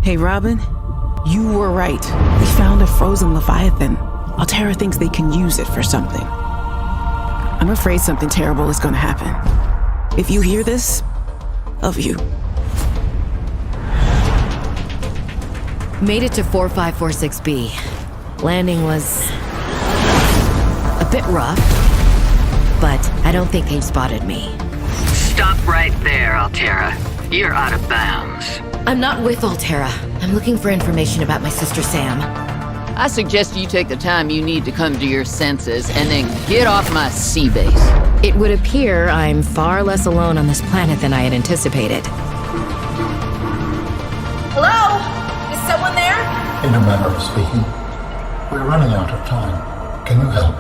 Hey, Robin, you were right. We found a frozen leviathan. Altera thinks they can use it for something. I'm afraid something terrible is gonna happen. If you hear this, love you. Made it to 4546B. Landing was a bit rough, but I don't think they've spotted me. Stop right there, Altera. You're out of bounds. I'm not with Altera. I'm looking for information about my sister Sam. I suggest you take the time you need to come to your senses and then get off my sea base. It would appear I'm far less alone on this planet than I had anticipated. Hello? Is someone there? In a manner of speaking, we're running out of time. Can you help?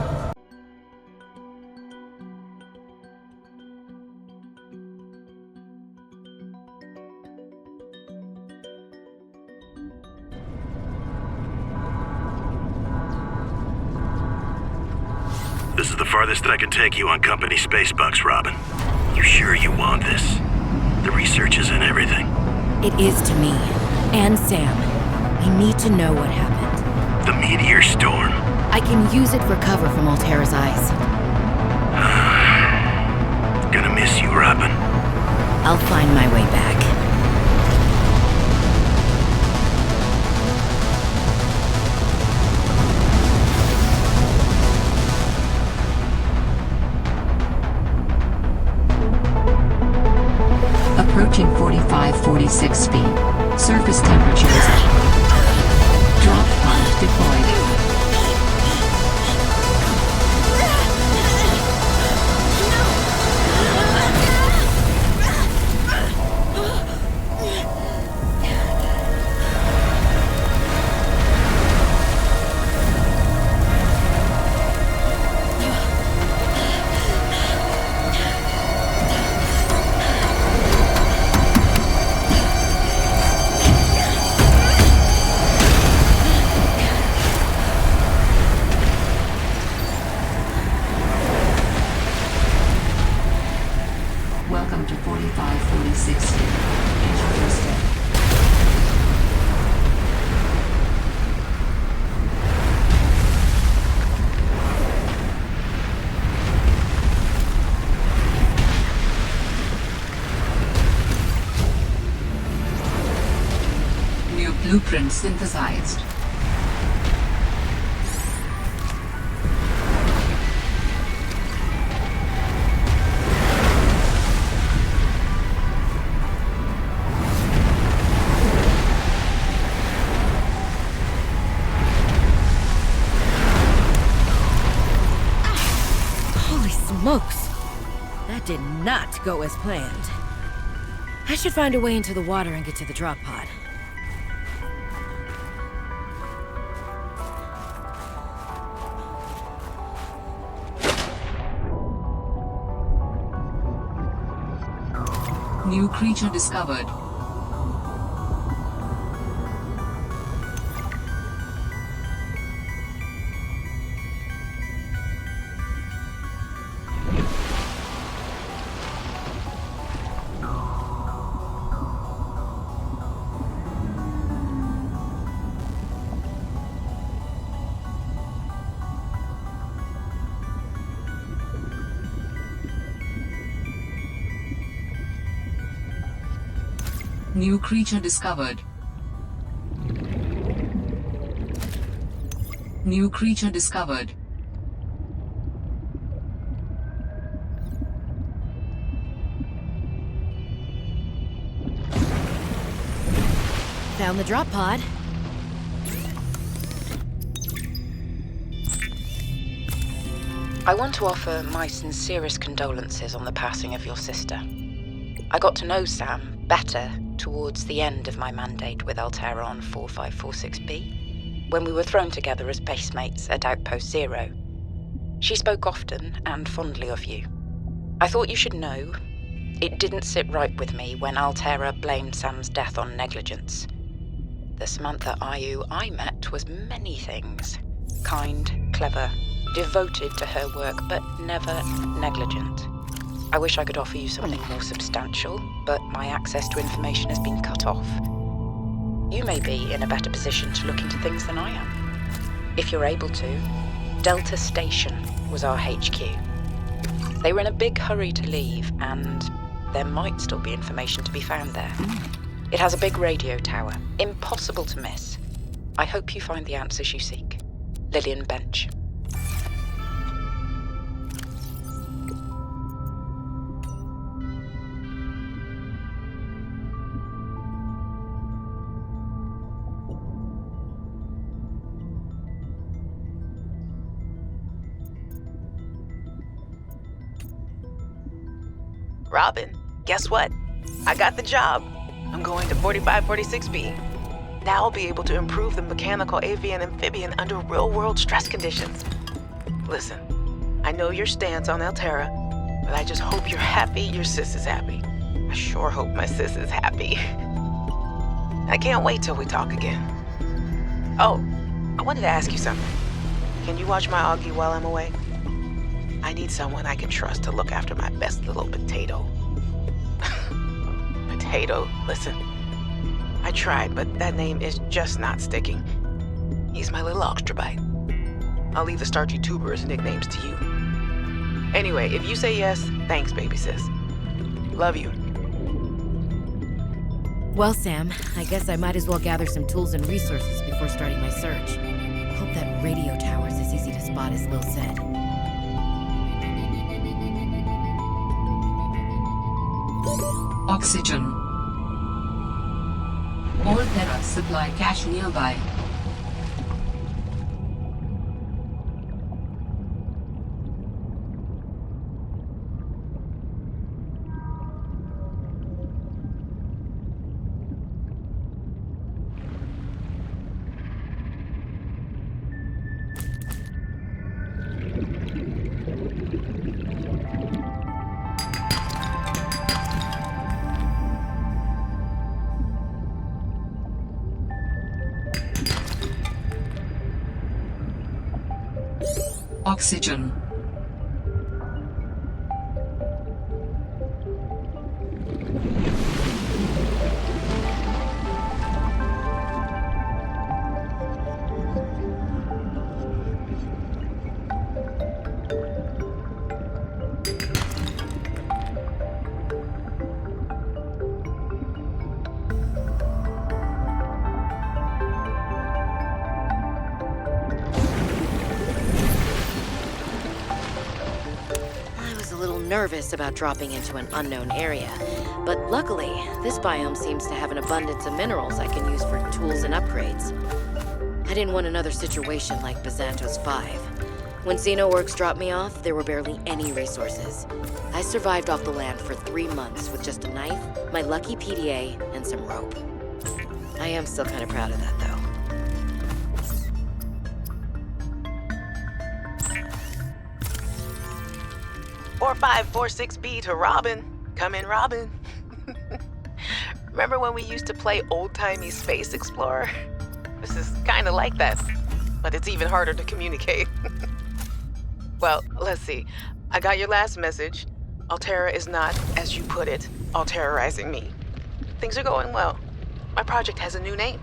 This is the farthest that I can take you on company space bucks, Robin. You sure you want this? The research is in everything. It is to me. And Sam. We need to know what happened. The meteor storm. I can use it for cover from Altera's eyes. Gonna miss you, Robin. I'll find my way back. Approaching 4546 speed. Surface temperatures. Drop pod deployed. Welcome to 4546 speed. Enjoy your stay. New blueprint synthesized. Holy smokes! That did not go as planned. I should find a way into the water and get to the drop pod. New creature discovered. New creature discovered. New creature discovered. Found the drop pod. I want to offer my sincerest condolences on the passing of your sister. I got to know Sam better towards the end of my mandate with Altera on 4546B, when we were thrown together as basemates at Outpost Zero. She spoke often and fondly of you. I thought you should know, it didn't sit right with me when Altera blamed Sam's death on negligence. The Samantha Ayu I met was many things. Kind, clever, devoted to her work, but never negligent. I wish I could offer you something more substantial, but my access to information has been cut off. you may be in a better position to look into things than I am. If you're able to, Delta Station was our HQ. They were in a big hurry to leave, and there might still be information to be found there. It has a big radio tower, impossible to miss. I hope you find the answers you seek. Lillian Bench. Robin, guess what? I got the job. I'm going to 4546B. Now I'll be able to improve the mechanical avian amphibian under real-world stress conditions. Listen, I know your stance on Altera, but I just hope you're happy your sis is happy. I sure hope my sis is happy. I can't wait till we talk again. Oh, I wanted to ask you something. Can you watch my Augie while I'm away? I need someone I can trust to look after my best little potato. Potato, listen. I tried, but that name is just not sticking. He's my little oxtrabite. I'll leave the starchy tubers nicknames to you. Anyway, if you say yes, thanks, baby sis. Love you. Well, Sam, I guess I might as well gather some tools and resources before starting my search. Hope that radio tower's as easy to spot as Lil said. Oxygen. All Terra supply cache nearby. Oxygen. Nervous about dropping into an unknown area, but luckily, this biome seems to have an abundance of minerals I can use for tools and upgrades. I didn't want another situation like Bazantos 5. When Xenoworks dropped me off, there were barely any resources. I survived off the land for 3 months with just a knife, my lucky PDA, and some rope. I am still kind of proud of that, though. 4546B to Robin. Come in, Robin. Remember when we used to play old-timey Space Explorer? This is kind of like that, but it's even harder to communicate. Well, let's see. I got your last message. Altera is not, as you put it, alterizing me. Things are going well. My project has a new name.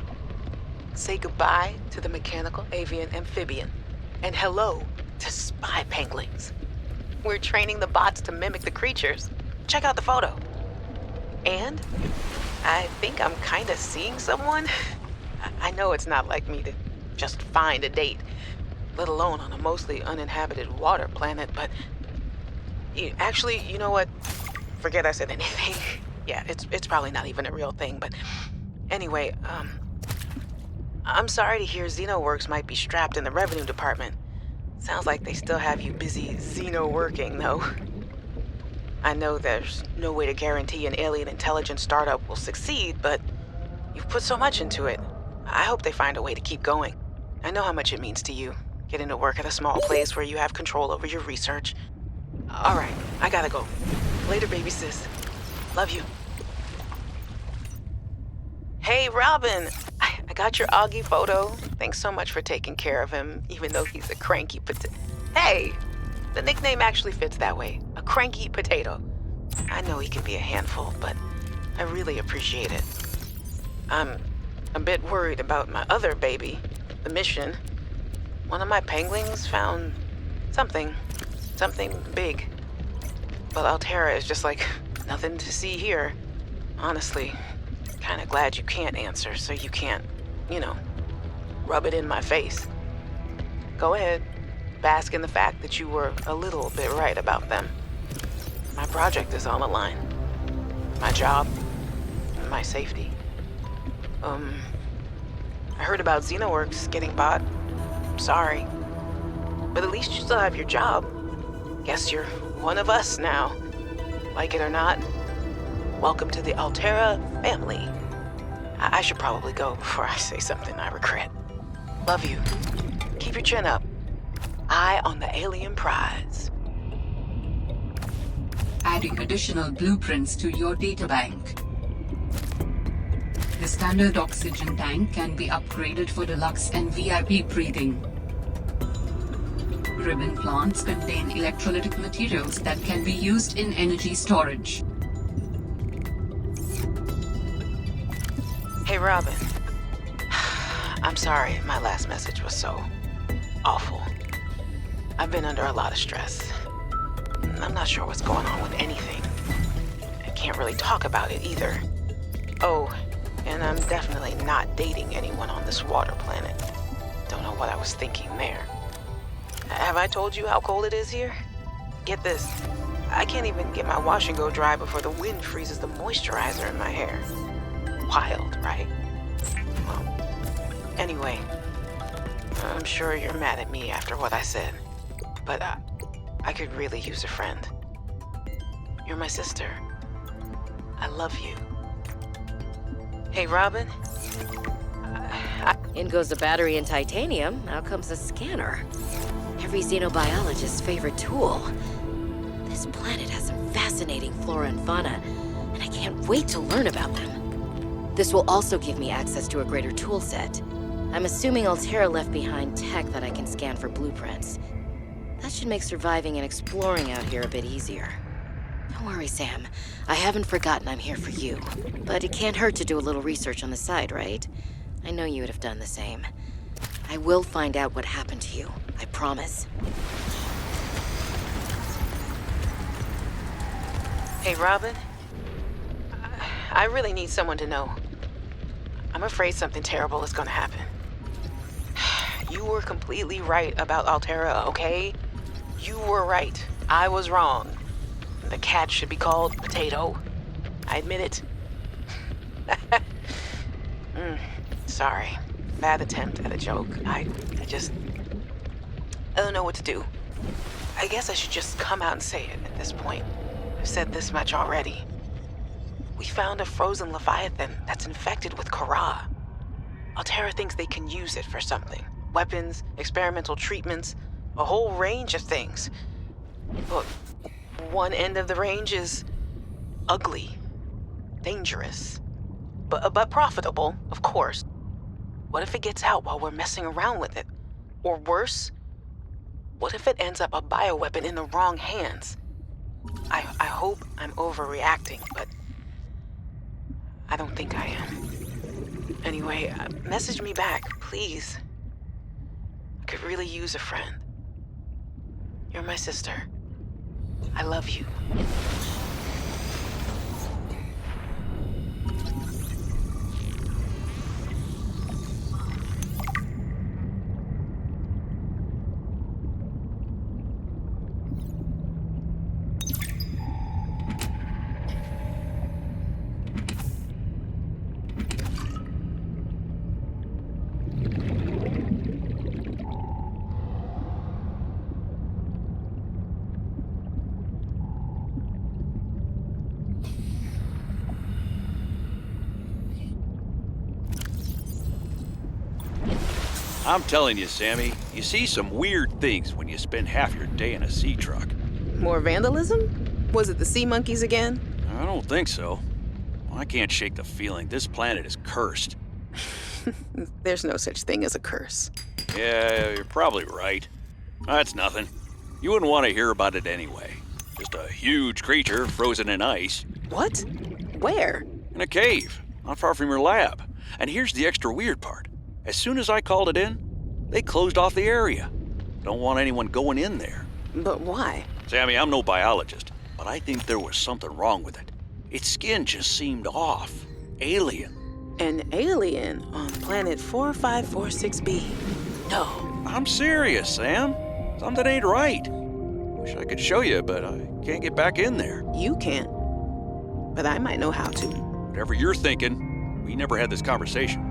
Say goodbye to the mechanical avian amphibian, and hello to spy penguins. We're training the bots to mimic the creatures. Check out the photo. And I think I'm kind of seeing someone. I know it's not like me to just find a date, let alone on a mostly uninhabited water planet, but actually, you know what? Forget I said anything. Yeah, it's probably not even a real thing, but anyway, I'm sorry to hear Xenoworks might be strapped in the revenue department. Sounds like they still have you busy Xeno-working, though. I know there's no way to guarantee an alien intelligence startup will succeed, but you've put so much into it. I hope they find a way to keep going. I know how much it means to you, getting to work at a small place where you have control over your research. All right, I gotta go. Later, baby sis. Love you. Hey, Robin! I got your Augie photo. Thanks so much for taking care of him, even though he's a cranky potato. Hey! The nickname actually fits that way. A cranky potato. I know he can be a handful, but I really appreciate it. I'm a bit worried about my other baby, the mission. One of my penguins found something big. But Altera is just like nothing to see here. Honestly, kinda glad you can't answer so you can't, rub it in my face. Go ahead, bask in the fact that you were a little bit right about them. My project is on the line. My job, and my safety. I heard about Xenoworks getting bought. Sorry. But at least you still have your job. Guess you're one of us now. Like it or not, welcome to the Altera family. I should probably go before I say something I regret. Love you. Keep your chin up. Eye on the alien prize. Adding additional blueprints to your databank. The standard oxygen tank can be upgraded for deluxe and VIP breathing. Ribbon plants contain electrolytic materials that can be used in energy storage. Hey, Robin. I'm sorry my last message was so awful. I've been under a lot of stress. I'm not sure what's going on with anything. I can't really talk about it either. Oh, and I'm definitely not dating anyone on this water planet. Don't know what I was thinking there. Have I told you how cold it is here? Get this. I can't even get my wash and go dry before the wind freezes the moisturizer in my hair. Wild, right? Well, anyway, I'm sure you're mad at me after what I said, but I could really use a friend. You're my sister. I love you. Hey, Robin? In goes a battery and titanium, out comes a scanner. Every xenobiologist's favorite tool. This planet has some fascinating flora and fauna, and I can't wait to learn about them. This will also give me access to a greater tool set. I'm assuming Altera left behind tech that I can scan for blueprints. That should make surviving and exploring out here a bit easier. Don't worry, Sam. I haven't forgotten I'm here for you. But it can't hurt to do a little research on the side, right? I know you would have done the same. I will find out what happened to you. I promise. Hey, Robin? I really need someone to know. I'm afraid something terrible is gonna happen. You were completely right about Altera, okay? You were right. I was wrong. The cat should be called Potato. I admit it. Sorry. Bad attempt at a joke. I don't know what to do. I guess I should just come out and say it at this point. I've said this much already. We found a frozen leviathan that's infected with Kara. Altera thinks they can use it for something. Weapons, experimental treatments, a whole range of things. But one end of the range is ugly, dangerous, but profitable, of course. What if it gets out while we're messing around with it? Or worse, what if it ends up a bioweapon in the wrong hands? I hope I'm overreacting, but I don't think I am. Anyway, message me back, please. I could really use a friend. You're my sister. I love you. I'm telling you, Sammy, you see some weird things when you spend half your day in a sea truck. More vandalism? Was it the sea monkeys again? I don't think so. I can't shake the feeling this planet is cursed. There's no such thing as a curse. Yeah, you're probably right. That's nothing. You wouldn't want to hear about it anyway. Just a huge creature frozen in ice. What? Where? In a cave, not far from your lab. And here's the extra weird part. As soon as I called it in, they closed off the area. Don't want anyone going in there. But why? Sammy, I'm no biologist, but I think there was something wrong with it. Its skin just seemed off. Alien. An alien on planet 4546b. No. I'm serious, Sam. Something ain't right. Wish I could show you, but I can't get back in there. You can't. But I might know how to. Whatever you're thinking, we never had this conversation.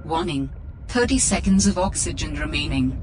Warning. 30 seconds of oxygen remaining.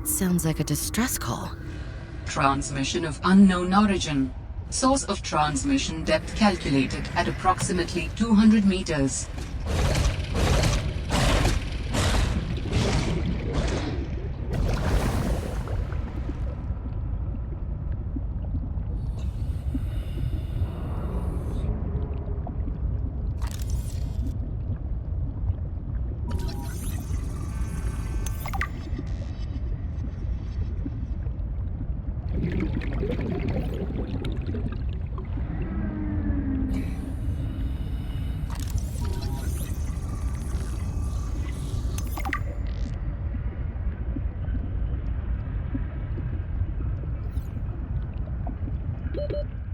That sounds like a distress call. Transmission of unknown origin. Source of transmission depth calculated at approximately 200 meters.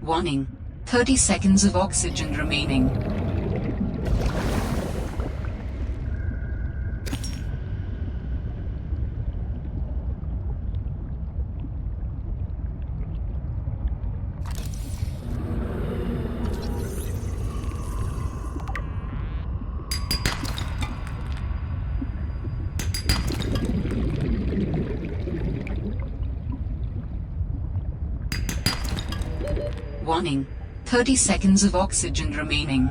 Warning. 30 seconds of oxygen remaining. Warning. 30 seconds of oxygen remaining.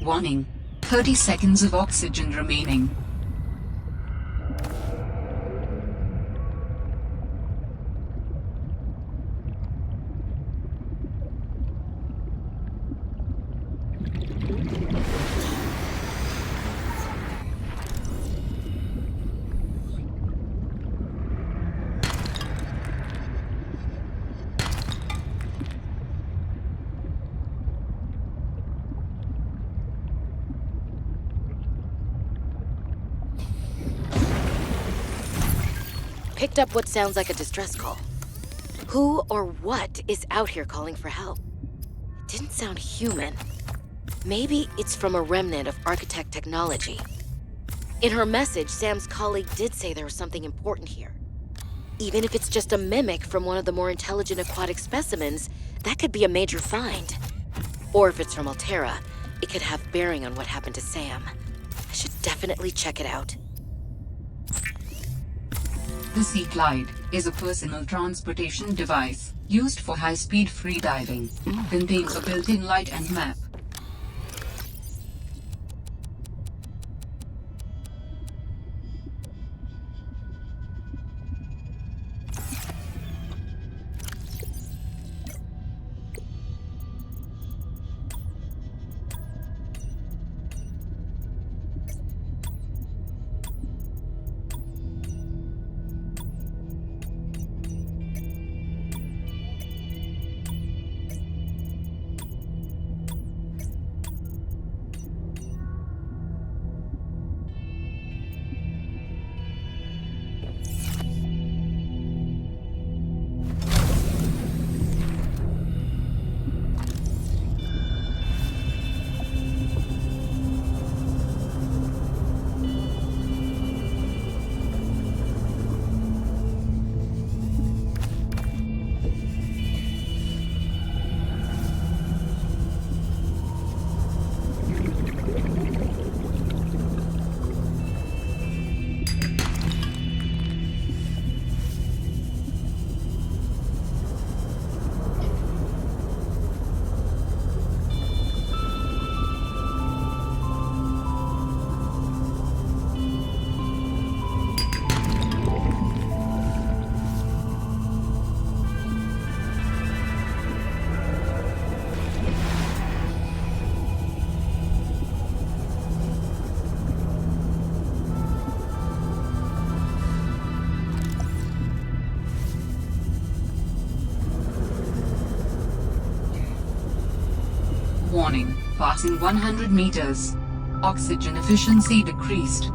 Warning. 30 seconds of oxygen remaining. Picked up what sounds like a distress call. Who or what is out here calling for help? It didn't sound human. Maybe it's from a remnant of architect technology. In her message, Sam's colleague did say there was something important here. Even if it's just a mimic from one of the more intelligent aquatic specimens, that could be a major find. Or if it's from Altera, it could have bearing on what happened to Sam. I should definitely check it out. The Sea Clyde is a personal transportation device used for high-speed freediving. Contains a built-in light and map. Warning, passing 100 meters. Oxygen efficiency decreased.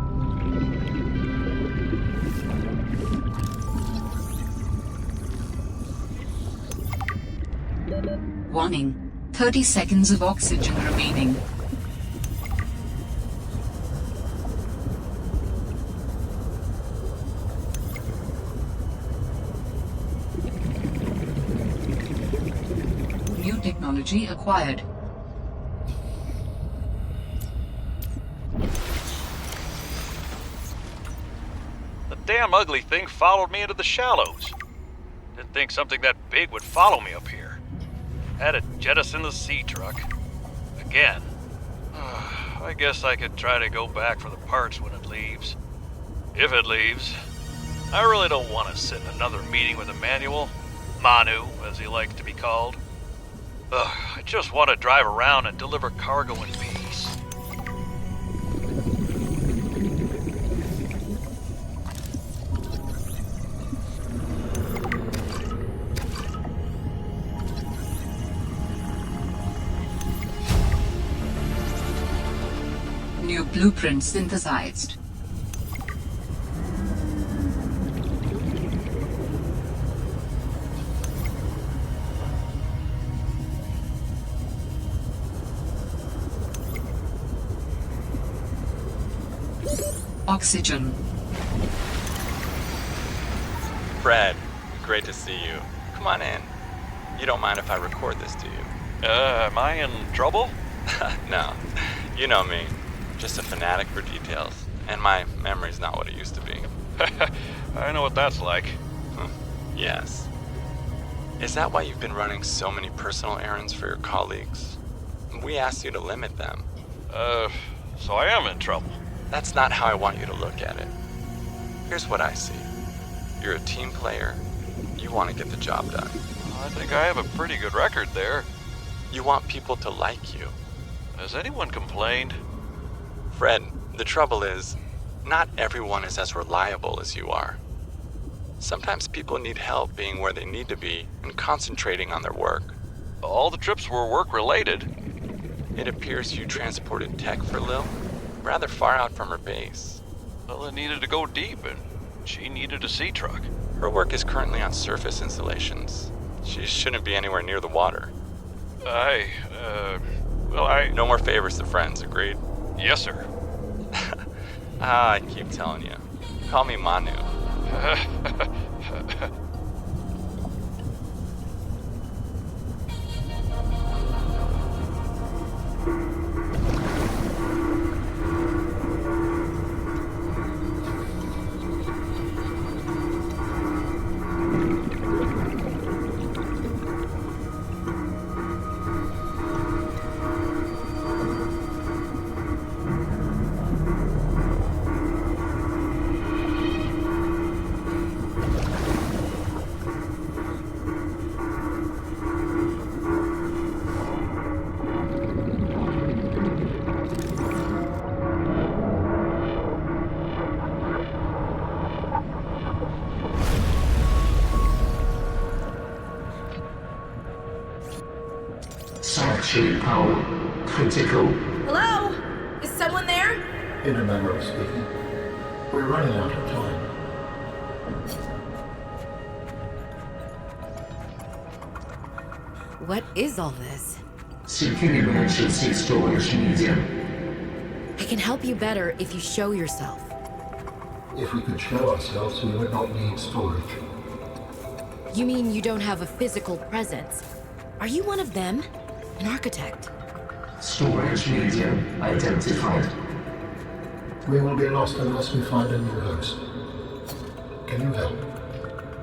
Warning, 30 seconds of oxygen remaining. New technology acquired. The damn ugly thing followed me into the shallows. Didn't think something that big would follow me up here. Had to jettison the sea truck. Again. I guess I could try to go back for the parts when it leaves. If it leaves. I really don't want to sit in another meeting with Emmanuel. Manu, as he likes to be called. I just want to drive around and deliver cargo in peace. New blueprint synthesized. Oxygen. Fred, great to see you. Come on in. You don't mind if I record this, do you? Am I in trouble? No. You know me. Just a fanatic for details. And my memory's not what it used to be. I know what that's like. Yes. Is that why you've been running so many personal errands for your colleagues? We asked you to limit them. So I am in trouble. That's not how I want you to look at it. Here's what I see. You're a team player. You want to get the job done. I think I have a pretty good record there. You want people to like you. Has anyone complained? Fred, the trouble is, not everyone is as reliable as you are. Sometimes people need help being where they need to be and concentrating on their work. All the trips were work-related. It appears you transported tech for Lil, rather far out from her base. Well, it needed to go deep, and she needed a sea truck. Her work is currently on surface installations. She shouldn't be anywhere near the water. No more favors to friends, agreed? Yes, sir. I keep telling you. Call me Manu. Sanctuary power critical. Hello? Is someone there? In a manner of speaking. We're running out of time. What is all this? Seeking emergency storage medium. I can help you better if you show yourself. If we could show ourselves, we would not need storage. You mean you don't have a physical presence? Are you one of them? An architect? Storage medium identified. We will be lost unless we find a new host. Can you help?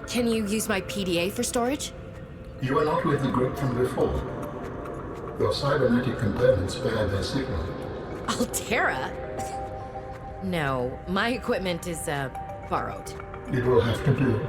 Can you use my PDA for storage? You are not with the group from before. Your cybernetic components bear their signal. Altera? No, my equipment is, borrowed. It will have to do.